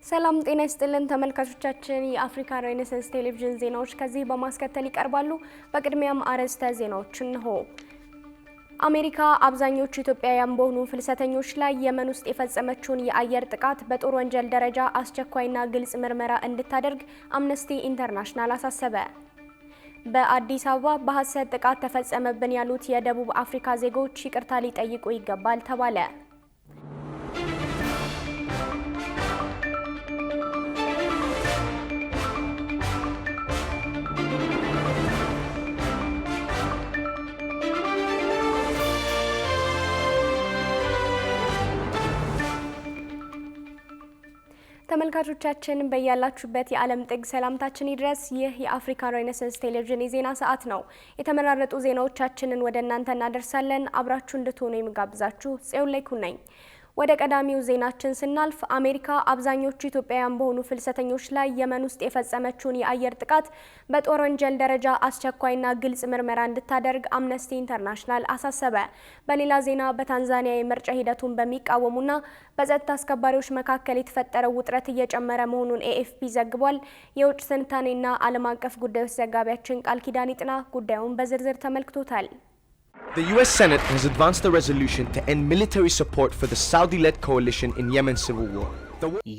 ሰላም ጤና ይስጥልን ተመልካቾቻችን የአፍሪካ ሬኔሳንስ ቴሌቪዥን ዜናዎች ከዚህ በማስከተል ይቀርባሉ። በቅድሚያም አርዕስተ ዜናዎችን ነው። አሜሪካ አብዛኞቹ ኢትዮጵያውያን በሆኑ ፍልሰተኞች ላይ የመን ውስጥ የፈጸመችውን የአየር ጥቃት በጦር ወንጀል ደረጃ አስቸኳይና ግልጽ ምርመራ እንድታደርግ አምነስቲ ኢንተርናሽናል አሳሰበ። በአዲስ አበባ በሐሰት ጥቃት ተፈጸመብን ያሉት የደቡብ አፍሪካ ዜጎች ይቅርታ ሊጠይቁ ይገባል ተባለ። ተመልካቾቻችን በያላችሁበት የዓለም ጥግ ሰላምታችን ይድረስ። ይህ የአፍሪካ ሬኔሳንስ ቴሌቪዥን የዜና ሰዓት ነው። የተመራረጡ ዜናዎቻችንን ወደ እናንተ እናደርሳለን። አብራችሁ እንድትሆኑ የምጋብዛችሁ ጽዮን ላይኩን ነኝ። ወደ ቀዳሚው ዜናችን ስናልፍ አሜሪካ አብዛኞቹ ኢትዮጵያውያን በሆኑ ፍልሰተኞች ላይ የመን ውስጥ የፈጸመችውን የአየር ጥቃት በጦር ወንጀል ደረጃ አስቸኳይና ግልጽ ምርመራ እንድታደርግ አምነስቲ ኢንተርናሽናል አሳሰበ። በሌላ ዜና በታንዛኒያ የምርጫ ሂደቱን በሚቃወሙና በጸጥታ አስከባሪዎች መካከል የተፈጠረው ውጥረት እየጨመረ መሆኑን ኤኤፍፒ ዘግቧል። የውጭ ትንታኔና ዓለም አቀፍ ጉዳዮች ዘጋቢያችን ቃል ኪዳን ይጥና ጉዳዩን በዝርዝር ተመልክቶታል። The US Senate has advanced a resolution to end military support for the Saudi-led coalition in Yemen's civil war.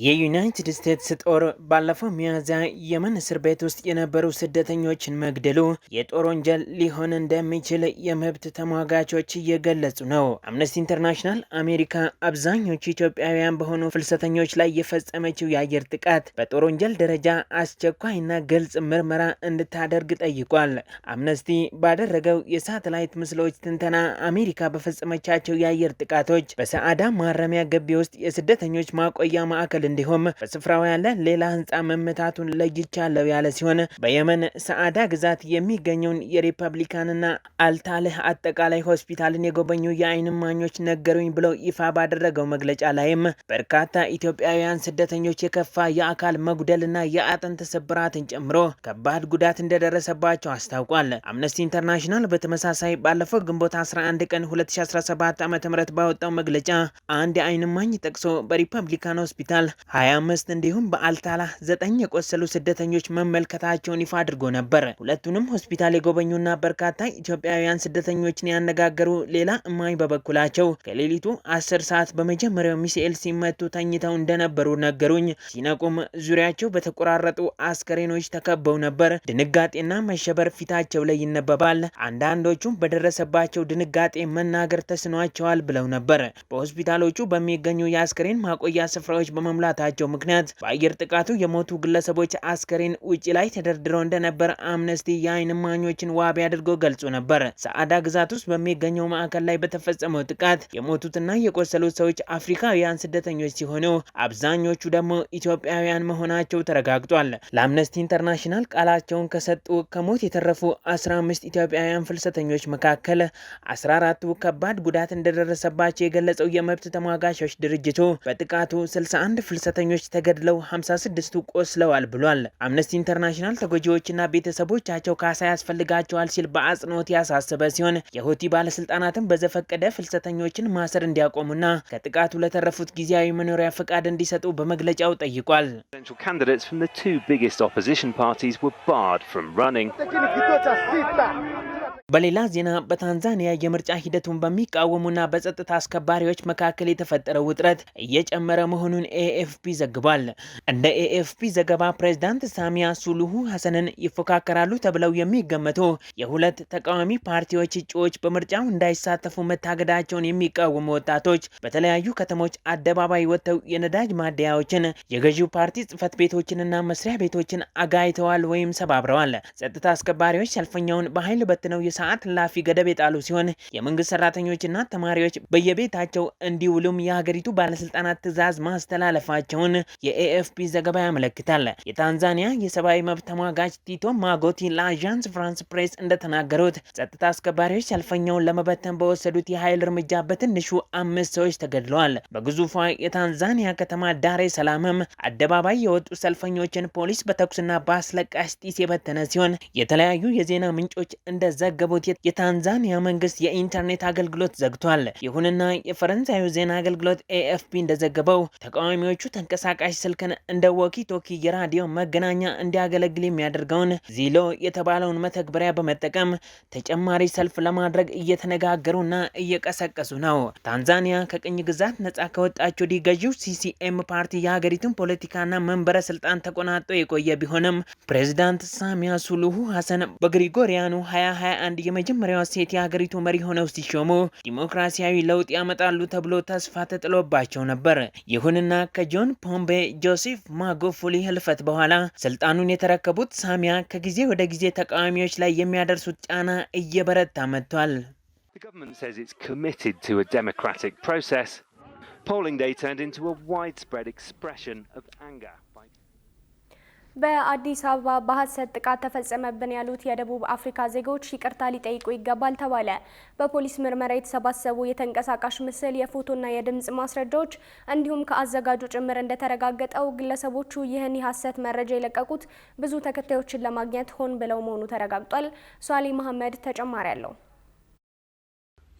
የዩናይትድ ስቴትስ ጦር ባለፈው ሚያዝያ የመን እስር ቤት ውስጥ የነበሩ ስደተኞችን መግደሉ የጦር ወንጀል ሊሆን እንደሚችል የመብት ተሟጋቾች እየገለጹ ነው። አምነስቲ ኢንተርናሽናል አሜሪካ አብዛኞቹ ኢትዮጵያውያን በሆኑ ፍልሰተኞች ላይ የፈጸመችው የአየር ጥቃት በጦር ወንጀል ደረጃ አስቸኳይና ግልጽ ምርመራ እንድታደርግ ጠይቋል። አምነስቲ ባደረገው የሳተላይት ምስሎች ትንተና አሜሪካ በፈጸመቻቸው የአየር ጥቃቶች በሰዓዳ ማረሚያ ግቢ ውስጥ የስደተኞች ማቆያ ማዕከል እንዲሁም በስፍራው ያለ ሌላ ህንፃ መመታቱን ለይቻለው ያለ ሲሆን በየመን ሰዓዳ ግዛት የሚገኘውን የሪፐብሊካንና አልታልህ አጠቃላይ ሆስፒታልን የጎበኙ የዓይን እማኞች ነገሩኝ ብለው ይፋ ባደረገው መግለጫ ላይም በርካታ ኢትዮጵያውያን ስደተኞች የከፋ የአካል መጉደልና የአጥንት ስብራትን ጨምሮ ከባድ ጉዳት እንደደረሰባቸው አስታውቋል። አምነስቲ ኢንተርናሽናል በተመሳሳይ ባለፈው ግንቦት 11 ቀን 2017 ዓ.ም ባወጣው መግለጫ አንድ የዓይን እማኝ ጠቅሶ በሪፐብሊካን ሆስፒታል 25 እንዲሁም በአልታላ 9 የቆሰሉ ስደተኞች መመልከታቸውን ይፋ አድርጎ ነበር። ሁለቱንም ሆስፒታል የጎበኙና በርካታ ኢትዮጵያውያን ስደተኞችን ያነጋገሩ ሌላ እማኝ በበኩላቸው ከሌሊቱ 10 ሰዓት በመጀመሪያው ሚሳኤል ሲመቱ ተኝተው እንደነበሩ ነገሩኝ። ሲነቁም ዙሪያቸው በተቆራረጡ አስከሬኖች ተከበው ነበር። ድንጋጤና መሸበር ፊታቸው ላይ ይነበባል። አንዳንዶቹም በደረሰባቸው ድንጋጤ መናገር ተስኗቸዋል ብለው ነበር። በሆስፒታሎቹ በሚገኙ የአስከሬን ማቆያ ስፍራዎች በመምላታቸው ምክንያት በአየር ጥቃቱ የሞቱ ግለሰቦች አስከሬን ውጪ ላይ ተደርድረው እንደነበር አምነስቲ የዓይን እማኞችን ዋቢ አድርጎ ገልጾ ነበር። ሰዓዳ ግዛት ውስጥ በሚገኘው ማዕከል ላይ በተፈጸመው ጥቃት የሞቱትና የቆሰሉት ሰዎች አፍሪካውያን ስደተኞች ሲሆኑ አብዛኞቹ ደግሞ ኢትዮጵያውያን መሆናቸው ተረጋግጧል። ለአምነስቲ ኢንተርናሽናል ቃላቸውን ከሰጡ ከሞት የተረፉ 15 ኢትዮጵያውያን ፍልሰተኞች መካከል 14ቱ ከባድ ጉዳት እንደደረሰባቸው የገለጸው የመብት ተሟጋቾች ድርጅቱ በጥቃቱ 61 ፍልሰተኞች ተገድለው 56ቱ ቆስለዋል ብሏል። አምነስቲ ኢንተርናሽናል ተጎጂዎችና ቤተሰቦቻቸው ካሳ ያስፈልጋቸዋል ሲል በአጽንኦት ያሳሰበ ሲሆን የሁቲ ባለስልጣናትን በዘፈቀደ ፍልሰተኞችን ማሰር እንዲያቆሙና ከጥቃቱ ለተረፉት ጊዜያዊ መኖሪያ ፈቃድ እንዲሰጡ በመግለጫው ጠይቋል። በሌላ ዜና በታንዛኒያ የምርጫ ሂደቱን በሚቃወሙና በጸጥታ አስከባሪዎች መካከል የተፈጠረው ውጥረት እየጨመረ መሆኑን ኤኤፍፒ ዘግቧል። እንደ ኤኤፍፒ ዘገባ ፕሬዝዳንት ሳሚያ ሱሉሁ ሐሰንን ይፎካከራሉ ተብለው የሚገመቱ የሁለት ተቃዋሚ ፓርቲዎች እጩዎች በምርጫው እንዳይሳተፉ መታገዳቸውን የሚቃወሙ ወጣቶች በተለያዩ ከተሞች አደባባይ ወጥተው የነዳጅ ማደያዎችን፣ የገዢው ፓርቲ ጽህፈት ቤቶችንና መስሪያ ቤቶችን አጋይተዋል ወይም ሰባብረዋል። ጸጥታ አስከባሪዎች ሰልፈኛውን በኃይል በትነው ሰዓት ላፊ ገደብ የጣሉ ሲሆን የመንግስት ሰራተኞችና ተማሪዎች በየቤታቸው እንዲውሉም የሀገሪቱ ባለስልጣናት ትዕዛዝ ማስተላለፋቸውን የኤኤፍፒ ዘገባ ያመለክታል። የታንዛኒያ የሰብአዊ መብት ተሟጋች ቲቶ ማጎቲ ለአዣንስ ፍራንስ ፕሬስ እንደተናገሩት ጸጥታ አስከባሪዎች ሰልፈኛውን ለመበተን በወሰዱት የኃይል እርምጃ በትንሹ 5 ሰዎች ተገድለዋል። በግዙፏ የታንዛኒያ ከተማ ዳሬ ሰላምም አደባባይ የወጡ ሰልፈኞችን ፖሊስ በተኩስና በአስለቃሽ ጢስ የበተነ ሲሆን የተለያዩ የዜና ምንጮች እንደዘገቡ እንደዘገቡት የታንዛኒያ መንግስት የኢንተርኔት አገልግሎት ዘግቷል። ይሁንና የፈረንሳዩ ዜና አገልግሎት AFP እንደዘገበው ተቃዋሚዎቹ ተንቀሳቃሽ ስልክን እንደ ወኪቶኪ የራዲዮ መገናኛ እንዲያገለግል የሚያደርገውን ዚሎ የተባለውን መተግበሪያ በመጠቀም ተጨማሪ ሰልፍ ለማድረግ እየተነጋገሩና እየቀሰቀሱ ነው። ታንዛኒያ ከቅኝ ግዛት ነጻ ከወጣች ወዲህ ገዢው CCM ፓርቲ የሀገሪቱን ፖለቲካና መንበረ ስልጣን ተቆናጦ የቆየ ቢሆንም ፕሬዝዳንት ሳሚያ ሱሉሁ ሀሰን በግሪጎሪያኑ 2021 የመጀመሪያዋ ሴት የሀገሪቱ መሪ ሆነው ሲሾሙ ዲሞክራሲያዊ ለውጥ ያመጣሉ ተብሎ ተስፋ ተጥሎባቸው ነበር። ይሁንና ከጆን ፖምቤ ጆሴፍ ማጉፉሊ ህልፈት በኋላ ስልጣኑን የተረከቡት ሳሚያ ከጊዜ ወደ ጊዜ ተቃዋሚዎች ላይ የሚያደርሱት ጫና እየበረታ መጥቷል። The government says it's committed to a democratic process. Polling day turned into a widespread expression of anger. በአዲስ አበባ በሐሰት ጥቃት ተፈጸመብን ያሉት የደቡብ አፍሪካ ዜጎች ይቅርታ ሊጠይቁ ይገባል ተባለ። በፖሊስ ምርመራ የተሰባሰቡ የተንቀሳቃሽ ምስል፣ የፎቶና የድምጽ ማስረጃዎች እንዲሁም ከአዘጋጁ ጭምር እንደተረጋገጠው ግለሰቦቹ ይህን የሐሰት መረጃ የለቀቁት ብዙ ተከታዮችን ለማግኘት ሆን ብለው መሆኑ ተረጋግጧል። ሷሊ መሐመድ ተጨማሪ አለው።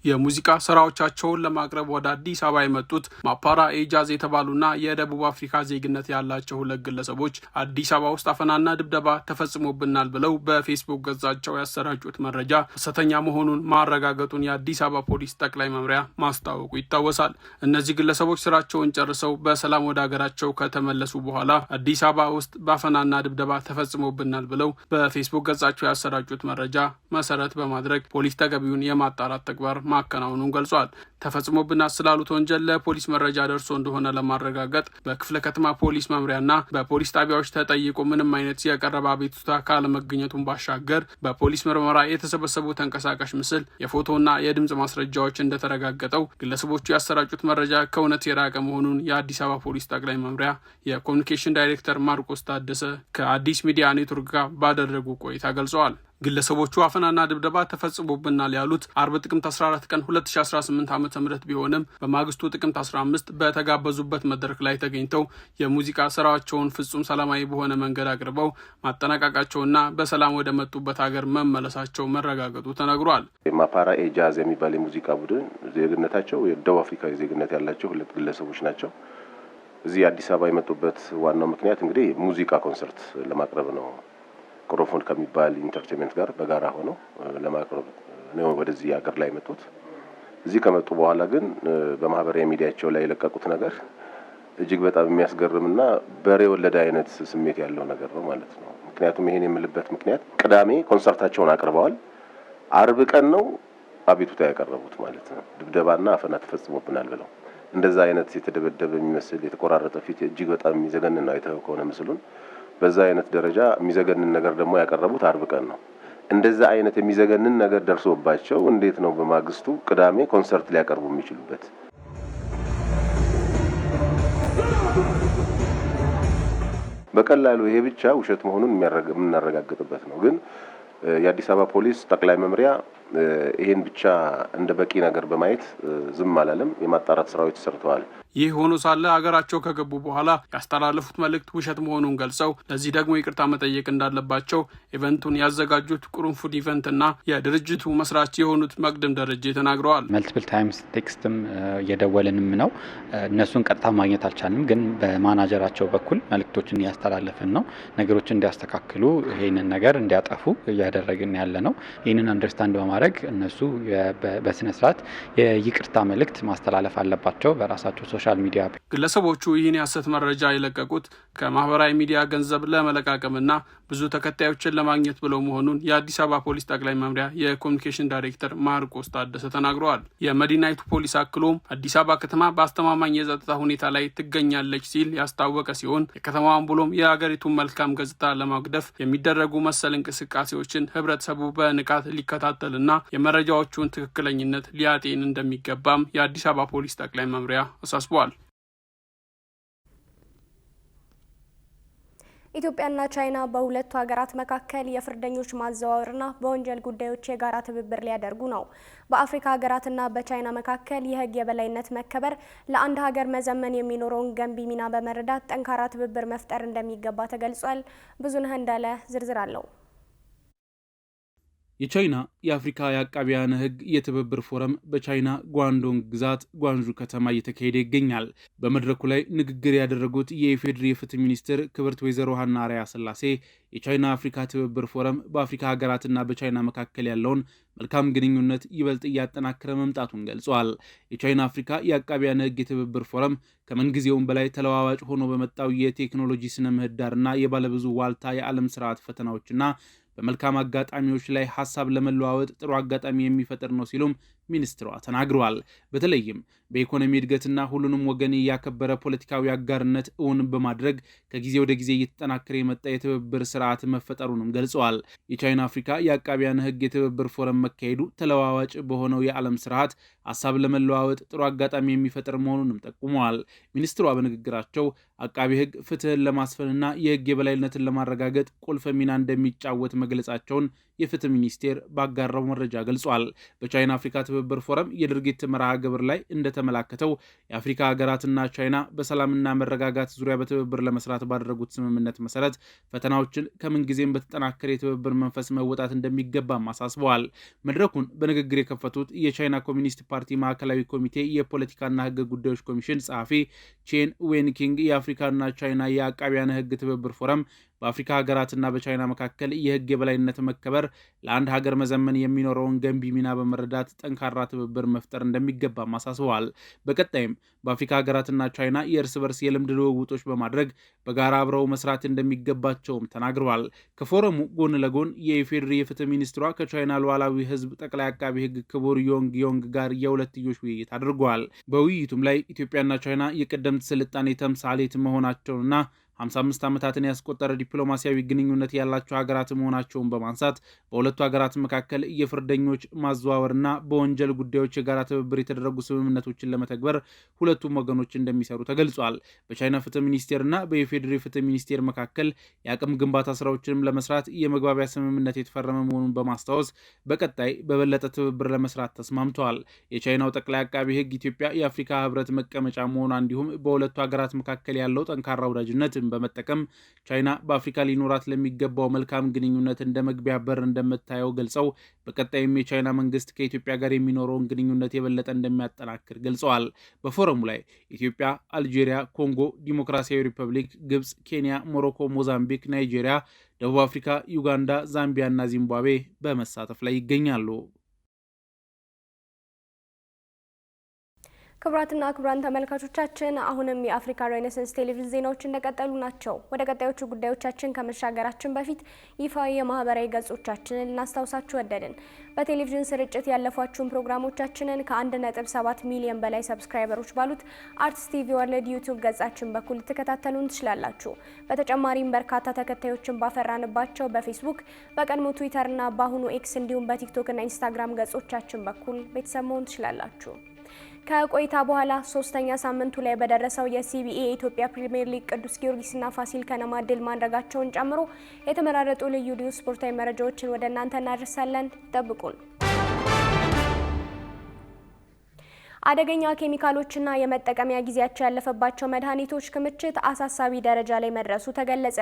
የሙዚቃ ስራዎቻቸውን ለማቅረብ ወደ አዲስ አበባ የመጡት ማፓራ ኤጃዝ የተባሉና የደቡብ አፍሪካ ዜግነት ያላቸው ሁለት ግለሰቦች አዲስ አበባ ውስጥ አፈናና ድብደባ ተፈጽሞብናል ብለው በፌስቡክ ገጻቸው ያሰራጩት መረጃ ሐሰተኛ መሆኑን ማረጋገጡን የአዲስ አበባ ፖሊስ ጠቅላይ መምሪያ ማስታወቁ ይታወሳል። እነዚህ ግለሰቦች ስራቸውን ጨርሰው በሰላም ወደ ሀገራቸው ከተመለሱ በኋላ አዲስ አበባ ውስጥ በአፈናና ድብደባ ተፈጽሞብናል ብለው በፌስቡክ ገጻቸው ያሰራጩት መረጃ መሰረት በማድረግ ፖሊስ ተገቢውን የማጣራት ተግባር ማከናወኑን ገልጿል። ተፈጽሞብናል ስላሉት ወንጀል ለፖሊስ መረጃ ደርሶ እንደሆነ ለማረጋገጥ በክፍለ ከተማ ፖሊስ መምሪያና በፖሊስ ጣቢያዎች ተጠይቆ ምንም አይነት የቀረበ አቤቱታ ካለመገኘቱን ባሻገር በፖሊስ ምርመራ የተሰበሰቡ ተንቀሳቃሽ ምስል፣ የፎቶና የድምጽ ማስረጃዎች እንደተረጋገጠው ግለሰቦቹ ያሰራጩት መረጃ ከእውነት የራቀ መሆኑን የአዲስ አበባ ፖሊስ ጠቅላይ መምሪያ የኮሚኒኬሽን ዳይሬክተር ማርቆስ ታደሰ ከአዲስ ሚዲያ ኔትወርክ ጋር ባደረጉ ቆይታ ገልጸዋል። ግለሰቦቹ አፈናና ድብደባ ተፈጽሞብናል ያሉት አርብ ጥቅምት 14 ቀን 2018 ዓ.ም ቢሆንም በማግስቱ ጥቅምት 15 በተጋበዙበት መድረክ ላይ ተገኝተው የሙዚቃ ስራቸውን ፍጹም ሰላማዊ በሆነ መንገድ አቅርበው ማጠናቀቃቸውና በሰላም ወደ መጡበት ሀገር መመለሳቸው መረጋገጡ ተነግሯል። ማፓራ ኤጃዝ የሚባል የሙዚቃ ቡድን ዜግነታቸው የደቡብ አፍሪካዊ ዜግነት ያላቸው ሁለት ግለሰቦች ናቸው። እዚህ አዲስ አበባ የመጡበት ዋናው ምክንያት እንግዲህ ሙዚቃ ኮንሰርት ለማቅረብ ነው። ኮሮፎን ከሚባል ኢንተርቴይንመንት ጋር በጋራ ሆነው ለማቅረብ ነው ወደዚህ ሀገር ላይ መጡት። እዚህ ከመጡ በኋላ ግን በማህበራዊ ሚዲያቸው ላይ የለቀቁት ነገር እጅግ በጣም የሚያስገርምና በሬ ወለደ አይነት ስሜት ያለው ነገር ነው ማለት ነው። ምክንያቱም ይሄን የምልበት ምክንያት ቅዳሜ ኮንሰርታቸውን አቅርበዋል። አርብ ቀን ነው አቤቱታ ያቀረቡት ማለት ነው። ድብደባና አፈና ተፈጽሞብናል ብለው እንደዛ አይነት የተደበደበ የሚመስል የተቆራረጠ ፊት እጅግ በጣም የሚዘገንን ነው። አይተው ከሆነ ምስሉን በዛ አይነት ደረጃ የሚዘገንን ነገር ደግሞ ያቀረቡት አርብ ቀን ነው። እንደዛ አይነት የሚዘገንን ነገር ደርሶባቸው እንዴት ነው በማግስቱ ቅዳሜ ኮንሰርት ሊያቀርቡ የሚችሉበት? በቀላሉ ይሄ ብቻ ውሸት መሆኑን የምናረጋግጥበት ነው። ግን የአዲስ አበባ ፖሊስ ጠቅላይ መምሪያ ይሄን ብቻ እንደ በቂ ነገር በማየት ዝም አላለም። የማጣራት ስራዎች ተሰርተዋል። ይህ ሆኖ ሳለ ሀገራቸው ከገቡ በኋላ ያስተላለፉት መልእክት ውሸት መሆኑን ገልጸው ለዚህ ደግሞ ይቅርታ መጠየቅ እንዳለባቸው ኢቨንቱን ያዘጋጁት ቁርንፉድ ኢቨንትና የድርጅቱ መስራች የሆኑት መቅደም ደረጀ ተናግረዋል። መልቲፕል ታይምስ ቴክስትም እየደወልንም ነው። እነሱን ቀጥታ ማግኘት አልቻልንም፣ ግን በማናጀራቸው በኩል መልእክቶችን እያስተላለፍን ነው። ነገሮችን እንዲያስተካክሉ፣ ይሄንን ነገር እንዲያጠፉ እያደረግን ያለ ነው። ይህንን አንደርስታንድ በማድረግ እነሱ በስነ ስርዓት የይቅርታ መልእክት ማስተላለፍ አለባቸው በራሳቸው ሶሻል ሚዲያ። ግለሰቦቹ ይህን የሐሰት መረጃ የለቀቁት ከማህበራዊ ሚዲያ ገንዘብ ለመለቃቀምና ብዙ ተከታዮችን ለማግኘት ብለው መሆኑን የአዲስ አበባ ፖሊስ ጠቅላይ መምሪያ የኮሚኒኬሽን ዳይሬክተር ማርቆስ ታደሰ ተናግረዋል። የመዲናይቱ ፖሊስ አክሎም አዲስ አበባ ከተማ በአስተማማኝ የጸጥታ ሁኔታ ላይ ትገኛለች ሲል ያስታወቀ ሲሆን የከተማዋን ብሎም የሀገሪቱን መልካም ገጽታ ለማጉደፍ የሚደረጉ መሰል እንቅስቃሴዎችን ህብረተሰቡ በንቃት ሊከታተልና የመረጃዎቹን ትክክለኝነት ሊያጤን እንደሚገባም የአዲስ አበባ ፖሊስ ጠቅላይ መምሪያ አሳስቧል። ኢትዮጵያና ቻይና በሁለቱ ሀገራት መካከል የፍርደኞች ማዘዋወርና በወንጀል ጉዳዮች የጋራ ትብብር ሊያደርጉ ነው። በአፍሪካ ሀገራትና በቻይና መካከል የህግ የበላይነት መከበር ለአንድ ሀገር መዘመን የሚኖረውን ገንቢ ሚና በመረዳት ጠንካራ ትብብር መፍጠር እንደሚገባ ተገልጿል። ብዙነህ እንዳለ ዝርዝር አለው። የቻይና የአፍሪካ የአቃቢያነ ሕግ የትብብር ፎረም በቻይና ጓንዶንግ ግዛት ጓንዡ ከተማ እየተካሄደ ይገኛል። በመድረኩ ላይ ንግግር ያደረጉት የኢፌዴሪ የፍትህ ሚኒስትር ክብርት ወይዘሮ ሀና አርአያ ስላሴ የቻይና አፍሪካ ትብብር ፎረም በአፍሪካ ሀገራትና በቻይና መካከል ያለውን መልካም ግንኙነት ይበልጥ እያጠናከረ መምጣቱን ገልጸዋል። የቻይና አፍሪካ የአቃቢያነ ሕግ የትብብር ፎረም ከምንጊዜውም በላይ ተለዋዋጭ ሆኖ በመጣው የቴክኖሎጂ ስነ ምህዳርና የባለብዙ ዋልታ የዓለም ስርዓት ፈተናዎችና በመልካም አጋጣሚዎች ላይ ሀሳብ ለመለዋወጥ ጥሩ አጋጣሚ የሚፈጥር ነው ሲሉም ሚኒስትሯ ተናግረዋል። በተለይም በኢኮኖሚ እድገትና ሁሉንም ወገን ያከበረ ፖለቲካዊ አጋርነት እውን በማድረግ ከጊዜ ወደ ጊዜ እየተጠናከረ የመጣ የትብብር ስርዓት መፈጠሩንም ገልጸዋል። የቻይና አፍሪካ የአቃቢያነ ሕግ የትብብር ፎረም መካሄዱ ተለዋዋጭ በሆነው የዓለም ስርዓት ሀሳብ ለመለዋወጥ ጥሩ አጋጣሚ የሚፈጥር መሆኑንም ጠቁመዋል። ሚኒስትሯ በንግግራቸው አቃቢ ሕግ ፍትህን ለማስፈንና የሕግ የበላይነትን ለማረጋገጥ ቁልፍ ሚና እንደሚጫወት መግለጻቸውን የፍትህ ሚኒስቴር ባጋራው መረጃ ገልጿል። በቻይና አፍሪካ ትብብር ፎረም የድርጊት መርሃ ግብር ላይ እንደተመላከተው የአፍሪካ ሀገራትና ቻይና በሰላምና መረጋጋት ዙሪያ በትብብር ለመስራት ባደረጉት ስምምነት መሰረት ፈተናዎችን ከምንጊዜም በተጠናከረ የትብብር መንፈስ መወጣት እንደሚገባም አሳስበዋል። መድረኩን በንግግር የከፈቱት የቻይና ኮሚኒስት ፓርቲ ማዕከላዊ ኮሚቴ የፖለቲካና ሕግ ጉዳዮች ኮሚሽን ጸሐፊ ቼን ዌንኪንግ የአፍሪካና ቻይና የአቃቢያነ ሕግ ትብብር ፎረም በአፍሪካ ሀገራትና በቻይና መካከል የሕግ የበላይነት መከበር ለአንድ ሀገር መዘመን የሚኖረውን ገንቢ ሚና በመረዳት ጠንካራ ትብብር መፍጠር እንደሚገባም አሳስበዋል። በቀጣይም በአፍሪካ ሀገራትና ቻይና የእርስ በርስ የልምድ ልውውጦች በማድረግ በጋራ አብረው መስራት እንደሚገባቸውም ተናግረዋል። ከፎረሙ ጎን ለጎን የኢፌዴሪ የፍትህ ሚኒስትሯ ከቻይና ሉዓላዊ ሕዝብ ጠቅላይ አቃቢ ሕግ ክቡር ዮንግ ዮንግ ጋር የሁለትዮሽ ውይይት አድርገዋል። በውይይቱም ላይ ኢትዮጵያና ቻይና የቀደምት ስልጣኔ ተምሳሌት መሆናቸውንና 55 ዓመታትን ያስቆጠረ ዲፕሎማሲያዊ ግንኙነት ያላቸው ሀገራት መሆናቸውን በማንሳት በሁለቱ ሀገራት መካከል የፍርደኞች ማዘዋወርና በወንጀል ጉዳዮች የጋራ ትብብር የተደረጉ ስምምነቶችን ለመተግበር ሁለቱም ወገኖች እንደሚሰሩ ተገልጿል። በቻይና ፍትህ ሚኒስቴርና በኢፌዴሪ ፍትህ ሚኒስቴር መካከል የአቅም ግንባታ ስራዎችንም ለመስራት የመግባቢያ ስምምነት የተፈረመ መሆኑን በማስታወስ በቀጣይ በበለጠ ትብብር ለመስራት ተስማምተዋል። የቻይናው ጠቅላይ አቃቢ ሕግ ኢትዮጵያ የአፍሪካ ሕብረት መቀመጫ መሆኗ እንዲሁም በሁለቱ ሀገራት መካከል ያለው ጠንካራ ወዳጅነት በመጠቀም ቻይና በአፍሪካ ሊኖራት ለሚገባው መልካም ግንኙነት እንደ መግቢያ በር እንደምታየው ገልጸው በቀጣይም የቻይና መንግስት ከኢትዮጵያ ጋር የሚኖረውን ግንኙነት የበለጠ እንደሚያጠናክር ገልጸዋል። በፎረሙ ላይ ኢትዮጵያ፣ አልጄሪያ፣ ኮንጎ ዲሞክራሲያዊ ሪፐብሊክ፣ ግብጽ፣ ኬንያ፣ ሞሮኮ፣ ሞዛምቢክ፣ ናይጄሪያ፣ ደቡብ አፍሪካ፣ ዩጋንዳ፣ ዛምቢያ እና ዚምባብዌ በመሳተፍ ላይ ይገኛሉ። ክቡራትና ክቡራን ተመልካቾቻችን አሁንም የአፍሪካ ሬኔሳንስ ቴሌቪዥን ዜናዎች እንደቀጠሉ ናቸው። ወደ ቀጣዮቹ ጉዳዮቻችን ከመሻገራችን በፊት ይፋዊ የማህበራዊ ገጾቻችንን ልናስታውሳችሁ ወደድን። በቴሌቪዥን ስርጭት ያለፏችሁን ፕሮግራሞቻችንን ከ1.7 ሚሊዮን በላይ ሰብስክራይበሮች ባሉት አርትስ ቲቪ ወርልድ ዩቲዩብ ገጻችን በኩል ልትከታተሉን ትችላላችሁ። በተጨማሪም በርካታ ተከታዮችን ባፈራንባቸው በፌስቡክ፣ በቀድሞ ትዊተርና በአሁኑ ኤክስ እንዲሁም በቲክቶክና ኢንስታግራም ገጾቻችን በኩል ቤተሰብ መሆን ትችላላችሁ። ከቆይታ በኋላ ሶስተኛ ሳምንቱ ላይ በደረሰው የሲቢኤ የኢትዮጵያ ፕሪሚየር ሊግ ቅዱስ ጊዮርጊስና ፋሲል ከነማ ድል ማድረጋቸውን ጨምሮ የተመራረጡ ልዩ ልዩ ስፖርታዊ መረጃዎችን ወደ እናንተ እናደርሳለን። ጠብቁን። አደገኛ ኬሚካሎችና የመጠቀሚያ ጊዜያቸው ያለፈባቸው መድኃኒቶች ክምችት አሳሳቢ ደረጃ ላይ መድረሱ ተገለጸ።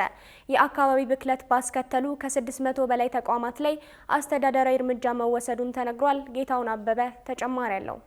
የአካባቢ ብክለት ባስከተሉ ከ600 በላይ ተቋማት ላይ አስተዳደራዊ እርምጃ መወሰዱን ተነግሯል። ጌታውን አበበ ተጨማሪ አለው።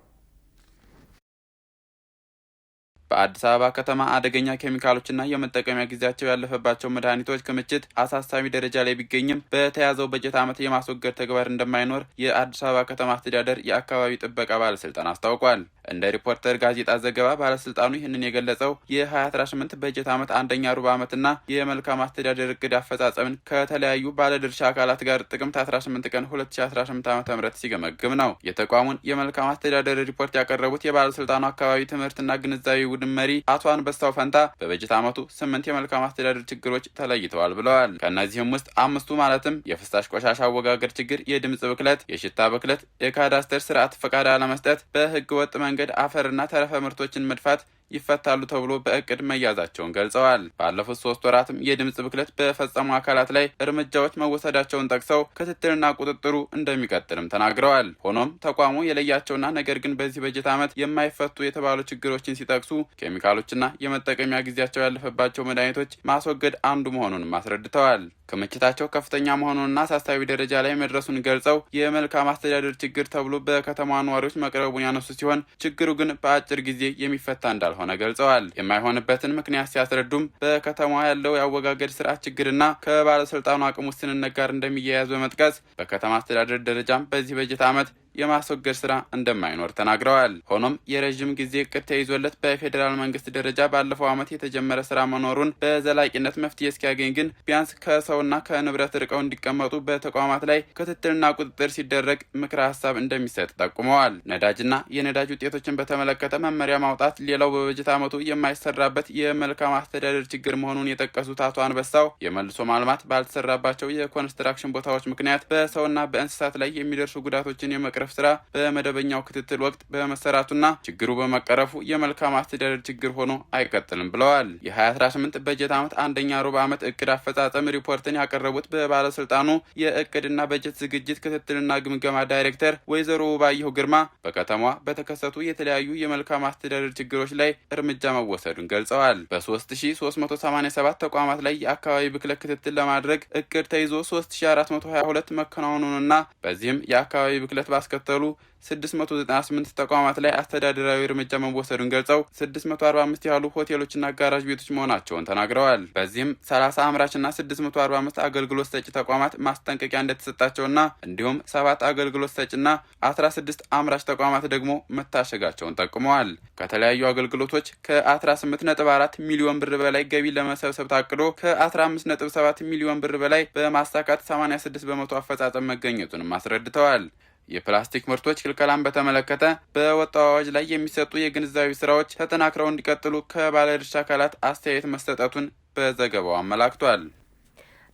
በአዲስ አበባ ከተማ አደገኛ ኬሚካሎችና የመጠቀሚያ ጊዜያቸው ያለፈባቸው መድኃኒቶች ክምችት አሳሳቢ ደረጃ ላይ ቢገኝም በተያዘው በጀት ዓመት የማስወገድ ተግባር እንደማይኖር የአዲስ አበባ ከተማ አስተዳደር የአካባቢ ጥበቃ ባለስልጣን አስታውቋል። እንደ ሪፖርተር ጋዜጣ ዘገባ ባለስልጣኑ ይህንን የገለጸው የ2018 በጀት ዓመት አንደኛ ሩብ ዓመትና የመልካም አስተዳደር እቅድ አፈጻጸምን ከተለያዩ ባለድርሻ አካላት ጋር ጥቅምት 18 ቀን 2018 ዓ.ም ሲገመግም ነው። የተቋሙን የመልካም አስተዳደር ሪፖርት ያቀረቡት የባለስልጣኑ አካባቢ ትምህርትና ግንዛቤ ቡድን መሪ አቶ አንበሳው ፈንታ በበጀት ዓመቱ 8 የመልካም አስተዳደር ችግሮች ተለይተዋል ብለዋል። ከእነዚህም ውስጥ 5ቱ ማለትም የፍሳሽ ቆሻሻ አወጋገድ ችግር፣ የድምጽ ብክለት፣ የሽታ ብክለት፣ የካዳስተር ስርዓት ፈቃድ አለመስጠት፣ በህገ ወጥ መንገድ አፈርና ተረፈ ምርቶችን መድፋት፣ ይፈታሉ ተብሎ በእቅድ መያዛቸውን ገልጸዋል። ባለፉት 3 ወራትም የድምጽ ብክለት በፈጸሙ አካላት ላይ እርምጃዎች መወሰዳቸውን ጠቅሰው ክትትልና ቁጥጥሩ እንደሚቀጥልም ተናግረዋል። ሆኖም ተቋሙ የለያቸውና ነገር ግን በዚህ በጀት ዓመት የማይፈቱ የተባሉ ችግሮችን ሲጠቅሱ ኬሚካሎችና የመጠቀሚያ ጊዜያቸው ያለፈባቸው መድኃኒቶች ማስወገድ አንዱ መሆኑንም አስረድተዋል። ክምችታቸው ከፍተኛ መሆኑንና አሳሳቢ ደረጃ ላይ መድረሱን ገልጸው የመልካም አስተዳደር ችግር ተብሎ በከተማዋ ነዋሪዎች መቅረቡን ያነሱ ሲሆን ችግሩ ግን በአጭር ጊዜ የሚፈታ እንዳልሆነ ገልጸዋል። የማይሆንበትን ምክንያት ሲያስረዱም በከተማዋ ያለው የአወጋገድ ስርዓት ችግርና ከባለስልጣኑ አቅም ውስንነት ጋር እንደሚያያዝ በመጥቀስ በከተማ አስተዳደር ደረጃም በዚህ በጀት ዓመት የማስወገድ ስራ እንደማይኖር ተናግረዋል። ሆኖም የረጅም ጊዜ እቅድ ተይዞለት በፌዴራል መንግስት ደረጃ ባለፈው ዓመት የተጀመረ ስራ መኖሩን በዘላቂነት መፍትሄ እስኪያገኝ ግን ቢያንስ ከሰውና ከንብረት ርቀው እንዲቀመጡ በተቋማት ላይ ክትትልና ቁጥጥር ሲደረግ ምክረ ሀሳብ እንደሚሰጥ ጠቁመዋል። ነዳጅና የነዳጅ ውጤቶችን በተመለከተ መመሪያ ማውጣት ሌላው በበጀት ዓመቱ የማይሰራበት የመልካም አስተዳደር ችግር መሆኑን የጠቀሱት አቶ አንበሳው የመልሶ ማልማት ባልተሰራባቸው የኮንስትራክሽን ቦታዎች ምክንያት በሰውና በእንስሳት ላይ የሚደርሱ ጉዳቶችን የመቅረፍ ስራ በመደበኛው ክትትል ወቅት በመሰራቱና ችግሩ በመቀረፉ የመልካም አስተዳደር ችግር ሆኖ አይቀጥልም ብለዋል። የ2018 በጀት ዓመት አንደኛ ሩብ ዓመት እቅድ አፈጻጸም ሪፖርትን ያቀረቡት በባለስልጣኑ የእቅድና በጀት ዝግጅት ክትትልና ግምገማ ዳይሬክተር ወይዘሮ ውባየሁ ግርማ በከተማዋ በተከሰቱ የተለያዩ የመልካም አስተዳደር ችግሮች ላይ እርምጃ መወሰዱን ገልጸዋል። በ3387 ተቋማት ላይ የአካባቢ ብክለት ክትትል ለማድረግ እቅድ ተይዞ 3422 መከናወኑንና በዚህም የአካባቢ ብክለት ከተሉ 698 ተቋማት ላይ አስተዳደራዊ እርምጃ መወሰዱን ገልጸው 645 ያህሉ ሆቴሎችና ጋራዥ ቤቶች መሆናቸውን ተናግረዋል። በዚህም 30 አምራችና 645 አገልግሎት ሰጪ ተቋማት ማስጠንቀቂያ እንደተሰጣቸውና እንዲሁም 7 አገልግሎት ሰጪና 16 አምራች ተቋማት ደግሞ መታሸጋቸውን ጠቁመዋል። ከተለያዩ አገልግሎቶች ከ18.4 ሚሊዮን ብር በላይ ገቢ ለመሰብሰብ ታቅዶ ከ15.7 ሚሊዮን ብር በላይ በማሳካት 86 በመቶ አፈጻጸም መገኘቱንም አስረድተዋል። የፕላስቲክ ምርቶች ክልከላን በተመለከተ በወጣው አዋጅ ላይ የሚሰጡ የግንዛቤ ስራዎች ተጠናክረው እንዲቀጥሉ ከባለድርሻ አካላት አስተያየት መሰጠቱን በዘገባው አመላክቷል።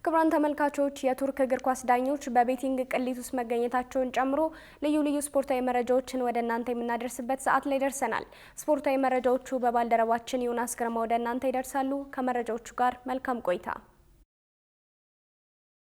ክቡራን ተመልካቾች የቱርክ እግር ኳስ ዳኞች በቤቲንግ ቅሊት ውስጥ መገኘታቸውን ጨምሮ ልዩ ልዩ ስፖርታዊ መረጃዎችን ወደ እናንተ የምናደርስበት ሰዓት ላይ ደርሰናል። ስፖርታዊ መረጃዎቹ በባልደረባችን ዮናስ ግርማ ወደ እናንተ ይደርሳሉ። ከመረጃዎቹ ጋር መልካም ቆይታ።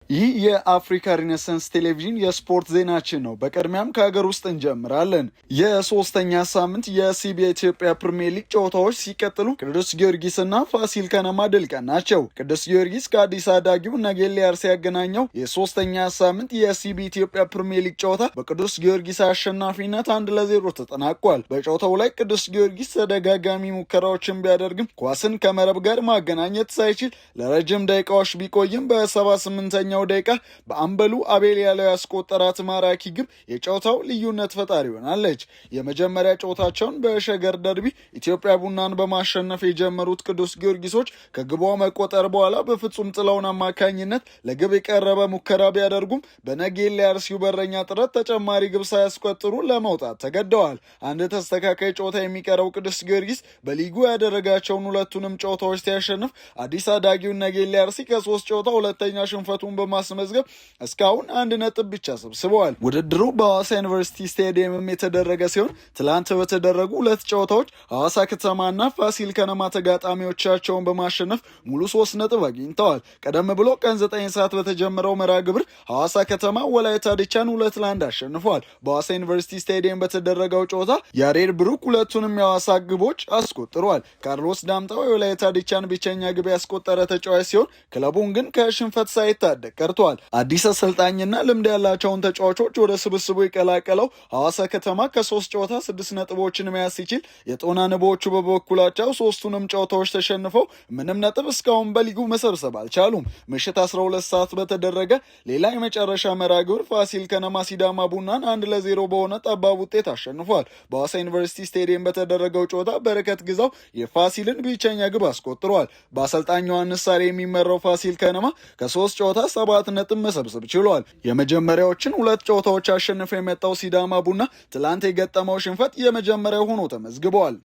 ይህ የአፍሪካ ሪኔሳንስ ቴሌቪዥን የስፖርት ዜናችን ነው። በቅድሚያም ከሀገር ውስጥ እንጀምራለን። የሶስተኛ ሳምንት የሲቢኤ ኢትዮጵያ ፕሪሚየር ሊግ ጨዋታዎች ሲቀጥሉ ቅዱስ ጊዮርጊስና ፋሲል ከነማ ድል ቀናቸው። ቅዱስ ጊዮርጊስ ከአዲስ አዳጊው ነጌሌ አርሲ ያገናኘው የሶስተኛ ሳምንት የሲቢኤ ኢትዮጵያ ፕሪሚየር ሊግ ጨዋታ በቅዱስ ጊዮርጊስ አሸናፊነት 1-0 ተጠናቋል። በጨዋታው ላይ ቅዱስ ጊዮርጊስ ተደጋጋሚ ሙከራዎችን ቢያደርግም ኳስን ከመረብ ጋር ማገናኘት ሳይችል ለረጅም ደቂቃዎች ቢቆይም በ78ኛው ደቂቃ በአምበሉ አቤል ያለው ያስቆጠራት ማራኪ ግብ የጨዋታው ልዩነት ፈጣሪ ሆናለች። የመጀመሪያ ጨዋታቸውን በሸገር ደርቢ ኢትዮጵያ ቡናን በማሸነፍ የጀመሩት ቅዱስ ጊዮርጊሶች ከግቧ መቆጠር በኋላ በፍጹም ጥላውን አማካኝነት ለግብ የቀረበ ሙከራ ቢያደርጉም በነጌሌ አርሲው በረኛ ጥረት ተጨማሪ ግብ ሳያስቆጥሩ ለመውጣት ተገደዋል። አንድ ተስተካካይ ጨዋታ የሚቀረው ቅዱስ ጊዮርጊስ በሊጉ ያደረጋቸውን ሁለቱንም ጨዋታዎች ሲያሸንፍ አዲስ አዳጊው ነጌሌ አርሲ ከ3 ጨዋታ ሁለተኛ ሽንፈቱን በማስመዝገብ እስካሁን 1 ነጥብ ብቻ ሰብስበዋል። ውድድሩ በሐዋሳ ዩኒቨርሲቲ ስቴዲየምም የተደረገ ሲሆን ትላንት በተደረጉ 2 ጨዋታዎች ሐዋሳ ከተማና ፋሲል ከነማ ተጋጣሚዎቻቸውን በማሸነፍ ሙሉ 3 ነጥብ አግኝተዋል። ቀደም ብሎ ቀን 9 ሰዓት በተጀመረው መርሃ ግብር ሐዋሳ ከተማ ወላይታ ዲቻን 2-1 አሸንፏል። በሐዋሳ ዩኒቨርሲቲ ስቴዲየም በተደረገው ጨዋታ ያሬድ ብሩክ ሁለቱንም የሐዋሳ ግቦች አስቆጥሯል። ካርሎስ ዳምጣው የወላይታ ዲቻን ብቸኛ ግብ ያስቆጠረ ተጫዋች ሲሆን ክለቡን ግን ከሽንፈት ሳይታደግ ቀርቷል። አዲስ አሰልጣኝና ልምድ ያላቸውን ተጫዋቾች ወደ ስብስቡ የቀላቀለው ሐዋሳ ከተማ ከ3 ጨዋታ 6 ነጥቦችን መያዝ ሲችል የጦና ንቦቹ በበኩላቸው 3ቱንም ጨዋታዎች ተሸንፈው ምንም ነጥብ እስካሁን በሊጉ መሰብሰብ አልቻሉም። ምሽት 12 ሰዓት በተደረገ ሌላ የመጨረሻ መርሃ ግብር ፋሲል ከነማ ሲዳማ ቡናን 1-0 በሆነ ጠባብ ውጤት አሸንፏል። በሐዋሳ ዩኒቨርሲቲ ስቴዲየም በተደረገው ጨዋታ በረከት ግዛው የፋሲልን ብቸኛ ግብ አስቆጥሯል። በአሰልጣኝ ዮሐንስ ሳሬ የሚመራው ፋሲል ከነማ ከ3 ጨዋታ 7 ነጥብ መሰብሰብ ችሏል። የመጀመሪያዎችን 2 ጨዋታዎች አሸንፎ የመጣው ሲዳማ ቡና ትላንት የገጠመው ሽንፈት የመጀመሪያው ሆኖ ተመዝግበዋል።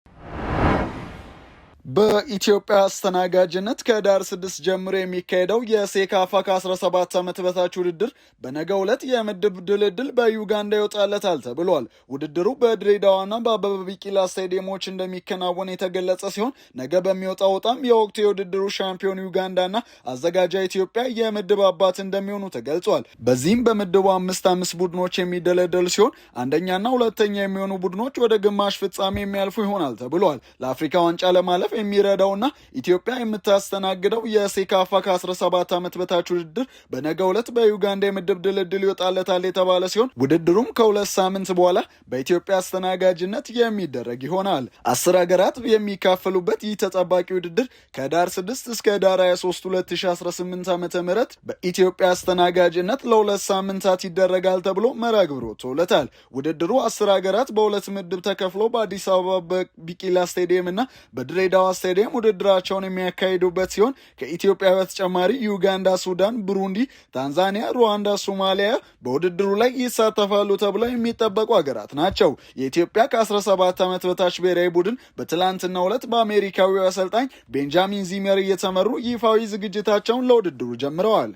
በኢትዮጵያ አስተናጋጅነት ከዳር 6 ጀምሮ የሚካሄደው የሴካፋ ከ17 ዓመት በታች ውድድር በነገው ዕለት የምድብ ድልድል በዩጋንዳ ይወጣለታል ተብሏል። ውድድሩ በድሬዳዋና በአበበ ቢቂላ ስታዲየሞች እንደሚከናወን የተገለጸ ሲሆን ነገ በሚወጣው ዕጣም የወቅቱ የውድድሩ ሻምፒዮን ዩጋንዳና አዘጋጇ ኢትዮጵያ የምድብ አባት እንደሚሆኑ ተገልጿል። በዚህም በምድቡ 5 ቡድኖች የሚደለደሉ ሲሆን አንደኛና ሁለተኛ የሚሆኑ ቡድኖች ወደ ግማሽ ፍጻሜ የሚያልፉ ይሆናል ተብሏል። ለአፍሪካ ዋንጫ ለማለፍ የሚረዳውና ኢትዮጵያ የምታስተናግደው የሴካፋ ከ17 ዓመት በታች ውድድር በነገው ዕለት በዩጋንዳ የምድብ ድልድል ይወጣለታል የተባለ ሲሆን ውድድሩም ከ2 ሳምንት በኋላ በኢትዮጵያ አስተናጋጅነት የሚደረግ ይሆናል። 10 ሀገራት የሚካፈሉበት ይህ ተጠባቂ ውድድር ከዳር 6 እስከ ዳር 23 2018 ዓ.ም በኢትዮጵያ አስተናጋጅነት ለ2 ሳምንታት ይደረጋል ተብሎ መርሃ ግብር ወጥቶለታል። ውድድሩ 10 ሀገራት በሁለት ምድብ ተከፍሎ በአዲስ አበባ በቢቂላ ስታዲየም እና በድሬዳዋ ስታዲየም ውድድራቸውን የሚያካሂዱበት ሲሆን ከኢትዮጵያ በተጨማሪ ዩጋንዳ፣ ሱዳን፣ ብሩንዲ፣ ታንዛኒያ፣ ሩዋንዳ፣ ሶማሊያ በውድድሩ ላይ ይሳተፋሉ ተብለው የሚጠበቁ ሀገራት ናቸው። የኢትዮጵያ ከ17 ዓመት በታች ብሔራዊ ቡድን በትላንትናው ዕለት በአሜሪካዊው አሰልጣኝ ቤንጃሚን ዚመር እየተመሩ ይፋዊ ዝግጅታቸውን ለውድድሩ ጀምረዋል።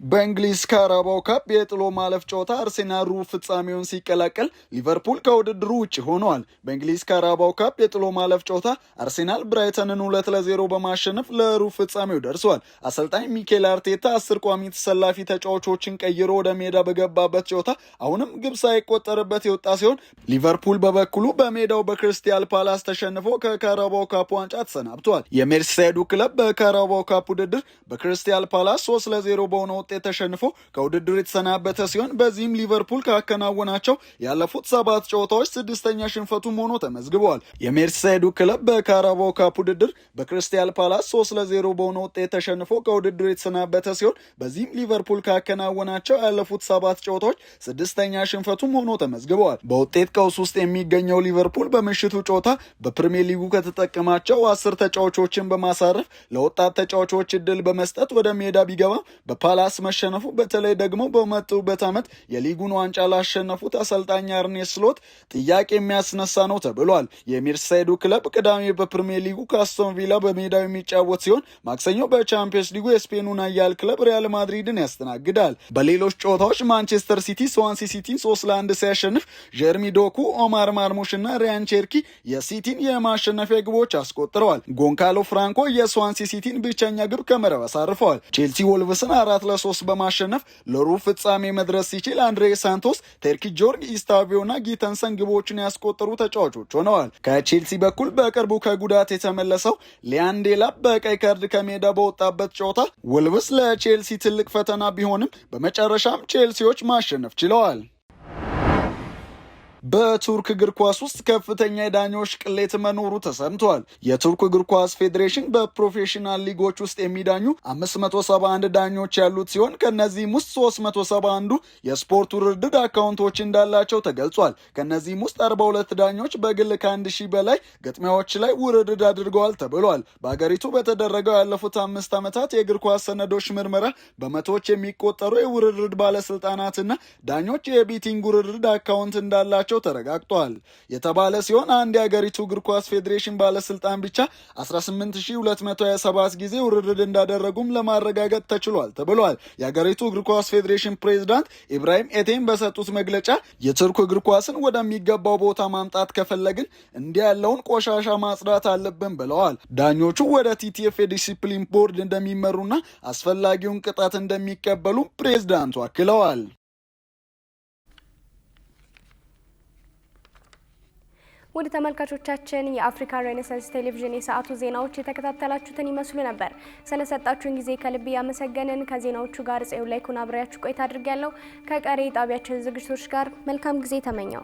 በእንግሊዝ ካራባው ካፕ የጥሎ ማለፍ ጨዋታ አርሴናል ሩብ ፍጻሜውን ሲቀላቀል ሊቨርፑል ከውድድሩ ውጭ ሆኗል። በእንግሊዝ ካራባው ካፕ የጥሎ ማለፍ ጨዋታ አርሴናል ብራይተንን 2-0 በማሸነፍ ለሩብ ፍጻሜው ደርሷል። አሰልጣኝ ሚኬል አርቴታ 10 ቋሚ ተሰላፊ ተጫዋቾችን ቀይሮ ወደ ሜዳ በገባበት ጨዋታ አሁንም ግብ ሳይቆጠርበት የወጣ ሲሆን ሊቨርፑል በበኩሉ በሜዳው በክሪስታል ፓላስ ተሸንፎ ከካራባው ካፕ ዋንጫ ተሰናብቷል። የሜርሴይዱ ክለብ በካራባው ካፕ ውድድር በክሪስታል ፓላስ 3-0 በሆነ ውጤት ተሸንፎ ከውድድሩ የተሰናበተ ሲሆን በዚህም ሊቨርፑል ካከናወናቸው ያለፉት 7 ጨዋታዎች 6ኛ ሽንፈቱም ሆኖ ተመዝግበዋል። የሜርሴይዱ ክለብ በካራባው ካፕ ውድድር በክሪስታል ፓላስ 3-0 በሆነ ውጤት ተሸንፎ ከውድድሩ የተሰናበተ ሲሆን በዚህም ሊቨርፑል ካከናወናቸው ያለፉት 7 ጨዋታዎች 6ኛ ሽንፈቱም ሆኖ ተመዝግበዋል። በውጤት ቀውስ ውስጥ የሚገኘው ሊቨርፑል በምሽቱ ጨዋታ በፕሪሚየር ሊጉ ከተጠቀማቸው 10 ተጫዋቾችን በማሳረፍ ለወጣት ተጫዋቾች እድል በመስጠት ወደ ሜዳ ቢገባም በፓላስ መሸነፉ በተለይ ደግሞ በመጡበት ዓመት የሊጉን ዋንጫ ላሸነፉት አሰልጣኝ አርኔ ስሎት ጥያቄ የሚያስነሳ ነው ተብሏል። የሜርሴይዱ ክለብ ቅዳሜ በፕሪሚየር ሊጉ ከአስቶን ቪላ በሜዳው የሚጫወት ሲሆን ማክሰኞ በቻምፒየንስ ሊጉ የስፔኑን ኃያል ክለብ ሪያል ማድሪድን ያስተናግዳል። በሌሎች ጨዋታዎች ማንቸስተር ሲቲ ስዋንሲ ሲቲን 3-1 ሲያሸንፍ ጀርሚ ዶኩ፣ ኦማር ማርሙሽ እና ሪያን ቼርኪ የሲቲን የማሸነፊያ ግቦች አስቆጥረዋል። ጎንካሎ ፍራንኮ የስዋንሲ ሲቲን ብቸኛ ግብ ከመረብ አሳርፈዋል። ቼልሲ ወልቭስን 4-3 በማሸነፍ ለሩብ ፍጻሜ መድረስ ሲችል አንድሬ ሳንቶስ፣ ቴርኪ ጆርግ፣ ኢስታቪዮና ጊተንሰን ግቦችን ያስቆጠሩ ተጫዋቾች ሆነዋል። ከቼልሲ በኩል በቅርቡ ከጉዳት የተመለሰው ሊያን ዴላፕ በቀይ ካርድ ከሜዳ በወጣበት ጨዋታ ወልቭስ ለቼልሲ ትልቅ ፈተና ቢሆንም በመጨረሻም ቼልሲዎች ማሸነፍ ችለዋል። በቱርክ እግር ኳስ ውስጥ ከፍተኛ የዳኞች ቅሌት መኖሩ ተሰምቷል። የቱርክ እግር ኳስ ፌዴሬሽን በፕሮፌሽናል ሊጎች ውስጥ የሚዳኙ 571 ዳኞች ያሉት ሲሆን ከነዚህም ውስጥ 371ዱ የስፖርት ውርድድ አካውንቶች እንዳላቸው ተገልጿል። ከነዚህም ውስጥ 42 ዳኞች በግል ከ1000 በላይ ግጥሚያዎች ላይ ውርድድ አድርገዋል ተብሏል። በሀገሪቱ በተደረገው ያለፉት 5 ዓመታት የእግር ኳስ ሰነዶች ምርመራ በመቶዎች የሚቆጠሩ የውርድድ ባለስልጣናትና ዳኞች የቤቲንግ ውርድድ አካውንት እንዳላቸው ተረጋግጧል የተባለ ሲሆን አንድ የሀገሪቱ እግር ኳስ ፌዴሬሽን ባለስልጣን ብቻ 18227 ጊዜ ውርድድ እንዳደረጉም ለማረጋገጥ ተችሏል ተብሏል። የሀገሪቱ እግር ኳስ ፌዴሬሽን ፕሬዝዳንት ኢብራሂም ኤቴም በሰጡት መግለጫ የቱርክ እግር ኳስን ወደሚገባው ቦታ ማምጣት ከፈለግን እንዲህ ያለውን ቆሻሻ ማጽዳት አለብን ብለዋል። ዳኞቹ ወደ ቲቲኤፍ የዲሲፕሊን ቦርድ እንደሚመሩና አስፈላጊውን ቅጣት እንደሚቀበሉ ፕሬዝዳንቱ አክለዋል። ወደ ተመልካቾቻችን የአፍሪካ ሬኔሳንስ ቴሌቪዥን የሰዓቱ ዜናዎች የተከታተላችሁትን ይመስሉ ነበር። ስለሰጣችሁን ጊዜ ከልብ ያመሰገንን። ከዜናዎቹ ጋር ጽዮን ላይ ኩን አብሬያችሁ ቆይታ አድርጌያለሁ። ከቀሪ ጣቢያችን ዝግጅቶች ጋር መልካም ጊዜ ተመኘው።